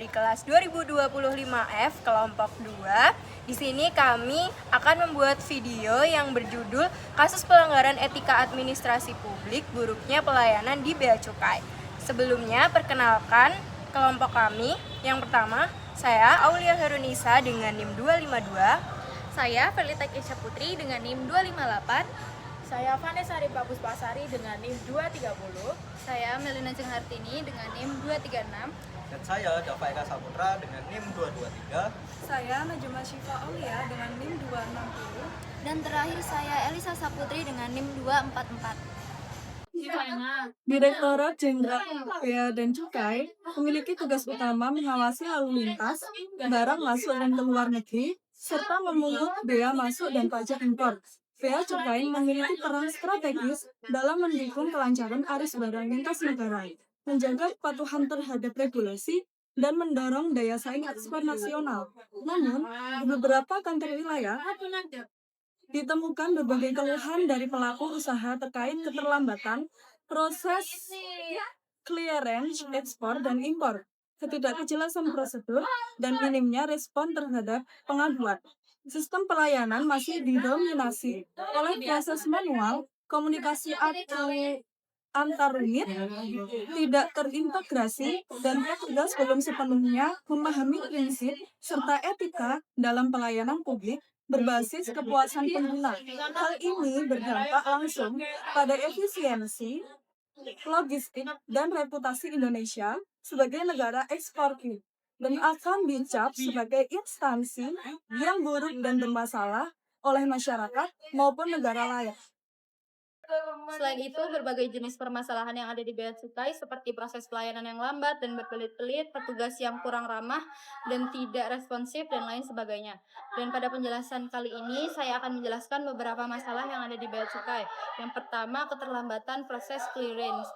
kelas 2025F kelompok 2. Di sini kami akan membuat video yang berjudul Kasus Pelanggaran Etika Administrasi Publik Buruknya Pelayanan di Bea Cukai. Sebelumnya, perkenalkan kelompok kami. Yang pertama, saya Aulia Herunisa dengan NIM 252. Saya Felita Kesha Putri dengan NIM 258. Saya Vanessa Ripa Puspasari dengan NIM 230. Saya Melina Cenghartini dengan NIM 236. Dan saya Dava Eka Saputra dengan NIM 223. Saya Najma Syifa Aulia dengan NIM 260. Dan terakhir saya Elisa Saputri dengan NIM 244. Direktorat Jenderal Bea dan Cukai memiliki tugas utama mengawasi lalu lintas, barang masuk dan keluar negeri, serta memungut bea masuk dan pajak impor. Bea Cukai memiliki peran strategis dalam mendukung kelancaran arus barang lintas negara, menjaga kepatuhan terhadap regulasi, dan mendorong daya saing ekspor nasional. Namun, di beberapa kantor wilayah, ditemukan berbagai keluhan dari pelaku usaha terkait keterlambatan proses clearance ekspor dan impor, ketidakkejelasan prosedur, dan minimnya respon terhadap pengaduan. Sistem pelayanan masih didominasi oleh proses manual, komunikasi antar unit tidak terintegrasi, dan petugas belum sepenuhnya memahami prinsip serta etika dalam pelayanan publik berbasis kepuasan pengguna. Hal ini berdampak langsung pada efisiensi, logistik, dan reputasi Indonesia sebagai negara eksportir, dan akan dicap sebagai instansi yang buruk dan bermasalah oleh masyarakat maupun negara lain. Selain itu, berbagai jenis permasalahan yang ada di Bea Cukai seperti proses pelayanan yang lambat dan berbelit-belit, petugas yang kurang ramah dan tidak responsif, dan lain sebagainya. Dan pada penjelasan kali ini, saya akan menjelaskan beberapa masalah yang ada di Bea Cukai. Yang pertama, keterlambatan proses clearance,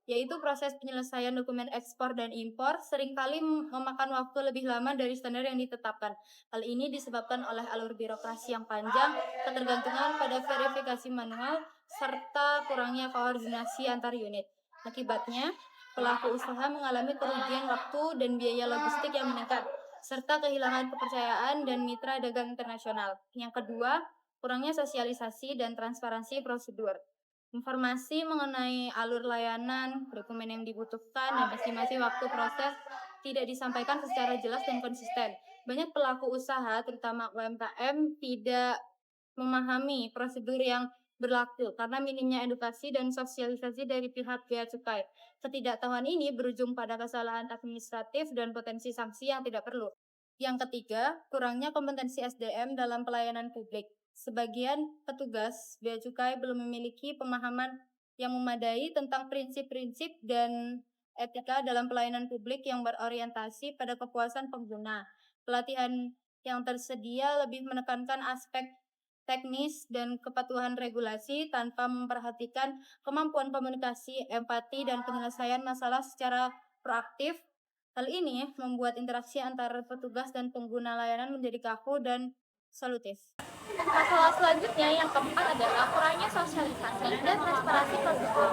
yaitu proses penyelesaian dokumen ekspor dan impor seringkali memakan waktu lebih lama dari standar yang ditetapkan. Hal ini disebabkan oleh alur birokrasi yang panjang, ketergantungan pada verifikasi manual, serta kurangnya koordinasi antar unit. Akibatnya, pelaku usaha mengalami kerugian waktu dan biaya logistik yang meningkat, serta kehilangan kepercayaan dan mitra dagang internasional. Yang kedua, kurangnya sosialisasi dan transparansi prosedur. Informasi mengenai alur layanan, dokumen yang dibutuhkan, dan estimasi waktu proses tidak disampaikan secara jelas dan konsisten. Banyak pelaku usaha, terutama UMKM, tidak memahami prosedur yang berlaku karena minimnya edukasi dan sosialisasi dari pihak Bea Cukai. Ketidaktahuan ini berujung pada kesalahan administratif dan potensi sanksi yang tidak perlu. Yang ketiga, kurangnya kompetensi SDM dalam pelayanan publik. Sebagian petugas Bea Cukai belum memiliki pemahaman yang memadai tentang prinsip-prinsip dan etika dalam pelayanan publik yang berorientasi pada kepuasan pengguna. Pelatihan yang tersedia lebih menekankan aspek teknis dan kepatuhan regulasi tanpa memperhatikan kemampuan komunikasi, empati, dan penyelesaian masalah secara proaktif. Hal ini membuat interaksi antara petugas dan pengguna layanan menjadi kaku dan solutif. Masalah selanjutnya yang keempat adalah kurangnya sosialisasi dan transparansi prosedur.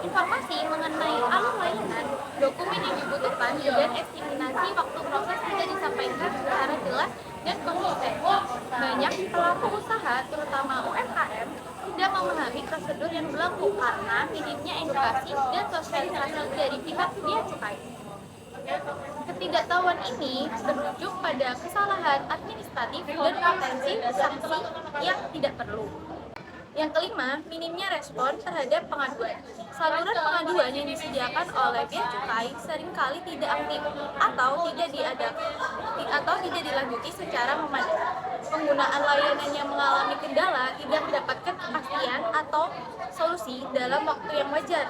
Informasi mengenai alur layanan, dokumen yang dibutuhkan, dan estimasi waktu proses tidak disampaikan secara jelas dan konsisten. Banyak pelaku usaha, terutama UMKM, tidak memahami prosedur yang berlaku karena minimnya edukasi dan sosialisasi dari pihak Bea Cukai. Ketidaktahuan ini berujung pada kesalahan administratif dan potensi sanksi yang tidak perlu. Yang kelima, minimnya respon terhadap pengaduan. Saluran pengaduan yang disediakan oleh Bea Cukai seringkali tidak aktif atau tidak dilanjuti secara memadai. Penggunaan layanan yang mengalami kendala tidak mendapatkan kepastian atau solusi dalam waktu yang wajar.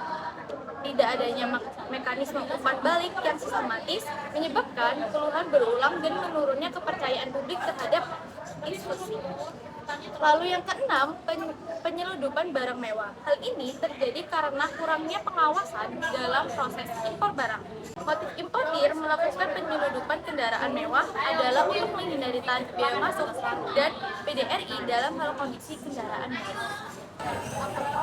Tidak adanya mekanisme umpan balik yang sistematis menyebabkan keluhan berulang dan menurunnya kepercayaan publik terhadap institusi. Lalu yang keenam, penyeludupan barang mewah. Hal ini terjadi karena kurangnya pengawasan dalam proses impor barang. Motif importir melakukan penyeludupan kendaraan mewah adalah untuk menghindari tarif bea masuk dan PDRI dalam hal kondisi kendaraan mewah.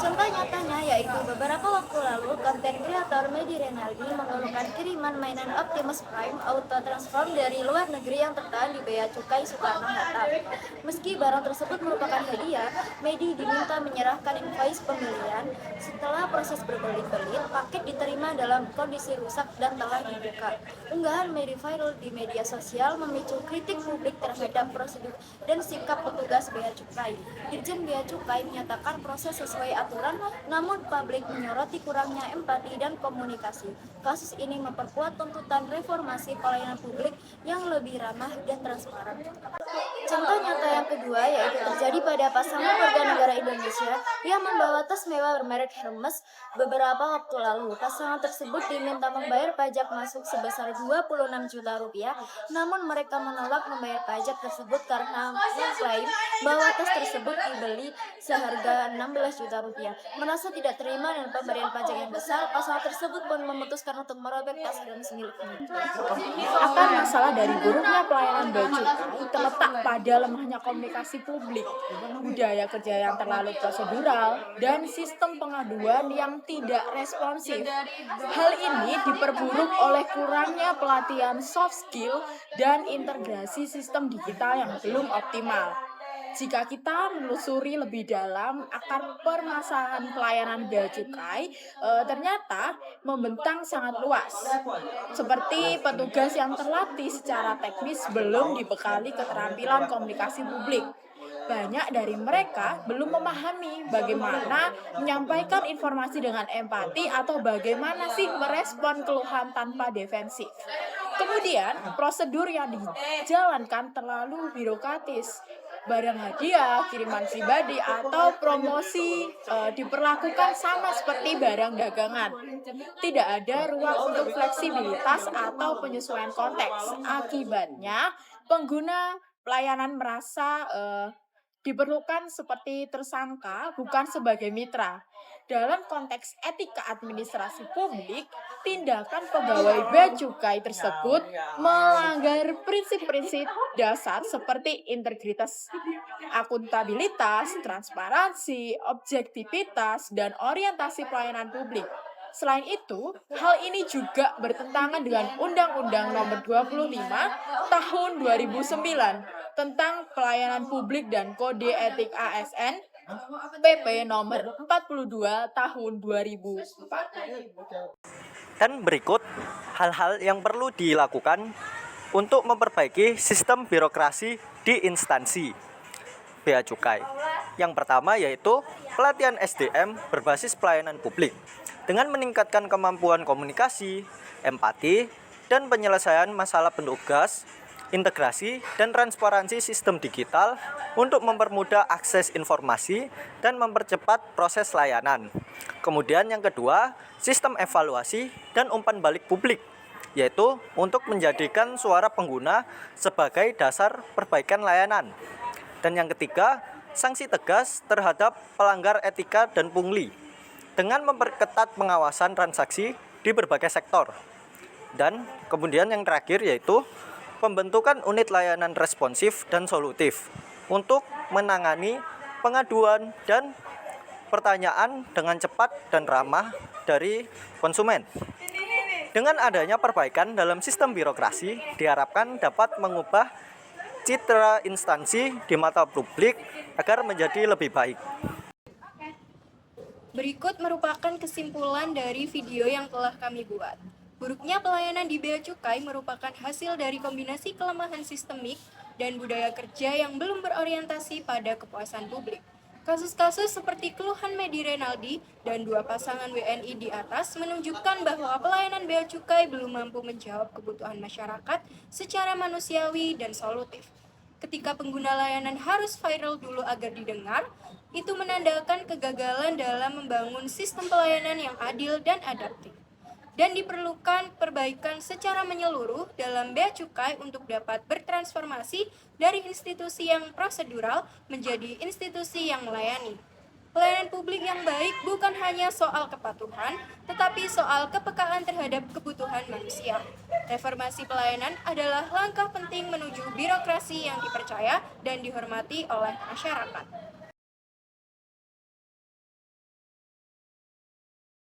Contoh nyatanya yaitu beberapa waktu lalu konten kreator Medi Renaldi mengeluhkan kiriman mainan Optimus Prime Auto Transform dari luar negeri yang tertahan di Bea Cukai Soekarno-Hatta. Meski barang tersebut merupakan hadiah, Medi diminta menyerahkan invoice pembelian. Setelah proses berbelit-belit, paket diterima dalam kondisi rusak dan telah dibuka. Unggahan Medi viral di media sosial memicu kritik publik terhadap prosedur dan sikap petugas Bea Cukai. Dirjen Bea Cukai menyatakan proses sesuai aturan, namun publik menyoroti kurangnya empati dan komunikasi. Kasus ini memperkuat tuntutan reformasi pelayanan publik yang lebih ramah dan transparan. Contoh nyata yang kedua yaitu terjadi pada pasangan warga negara Indonesia yang membawa tas mewah bermerek Hermes beberapa waktu lalu. Pasangan tersebut diminta membayar pajak masuk sebesar 26 juta rupiah, namun mereka menolak membayar pajak tersebut karena mengklaim bahwa tas tersebut dibeli seharga 16 juta rupiah. Merasa tidak terima dengan pemberian pajak yang besar, pasangan tersebut pun memutuskan untuk merobek tas Hermes miliknya. Akar masalah dari buruknya pelayanan Bea Cukai terletak pada lemahnya komunikasi publik, budaya kerja yang terlalu prosedural, dan sistem pengaduan yang tidak responsif. Hal ini diperburuk oleh kurangnya pelatihan soft skill dan integrasi sistem digital yang belum optimal. Jika kita menelusuri lebih dalam akar permasalahan pelayanan Bea Cukai, ternyata membentang sangat luas. Seperti petugas yang terlatih secara teknis belum dibekali keterampilan komunikasi publik. Banyak dari mereka belum memahami bagaimana menyampaikan informasi dengan empati atau bagaimana sih merespon keluhan tanpa defensif. Kemudian, prosedur yang dijalankan terlalu birokratis. Barang hadiah, kiriman pribadi, atau promosi diperlakukan sama seperti barang dagangan. Tidak ada ruang untuk fleksibilitas atau penyesuaian konteks. Akibatnya, pengguna pelayanan merasa diperlukan seperti tersangka, bukan sebagai mitra. Dalam konteks etika administrasi publik, tindakan pegawai Bea Cukai tersebut melanggar prinsip-prinsip dasar seperti integritas, akuntabilitas, transparansi, objektivitas, dan orientasi pelayanan publik. Selain itu, hal ini juga bertentangan dengan Undang-Undang Nomor 25 Tahun 2009 tentang Pelayanan Publik dan Kode Etik ASN PP Nomor 42 Tahun 2004. Dan berikut hal-hal yang perlu dilakukan untuk memperbaiki sistem birokrasi di instansi Bea Cukai. Yang pertama yaitu pelatihan SDM berbasis pelayanan publik dengan meningkatkan kemampuan komunikasi, empati, dan penyelesaian masalah petugas, integrasi dan transparansi sistem digital untuk mempermudah akses informasi dan mempercepat proses layanan. Kemudian yang kedua, sistem evaluasi dan umpan balik publik, yaitu untuk menjadikan suara pengguna sebagai dasar perbaikan layanan. Dan yang ketiga, sanksi tegas terhadap pelanggar etika dan pungli dengan memperketat pengawasan transaksi di berbagai sektor. Dan kemudian yang terakhir yaitu pembentukan unit layanan responsif dan solutif untuk menangani pengaduan dan pertanyaan dengan cepat dan ramah dari konsumen. Dengan adanya perbaikan dalam sistem birokrasi, diharapkan dapat mengubah citra instansi di mata publik agar menjadi lebih baik. Berikut merupakan kesimpulan dari video yang telah kami buat. Buruknya pelayanan di Bea Cukai merupakan hasil dari kombinasi kelemahan sistemik dan budaya kerja yang belum berorientasi pada kepuasan publik. Kasus-kasus seperti keluhan Medi Renaldi dan dua pasangan WNI di atas menunjukkan bahwa pelayanan Bea Cukai belum mampu menjawab kebutuhan masyarakat secara manusiawi dan solutif. Ketika pengguna layanan harus viral dulu agar didengar, itu menandakan kegagalan dalam membangun sistem pelayanan yang adil dan adaptif. Dan diperlukan perbaikan secara menyeluruh dalam Bea Cukai untuk dapat bertransformasi dari institusi yang prosedural menjadi institusi yang melayani. Pelayanan publik yang baik bukan hanya soal kepatuhan, tetapi soal kepekaan terhadap kebutuhan manusia. Reformasi pelayanan adalah langkah penting menuju birokrasi yang dipercaya dan dihormati oleh masyarakat.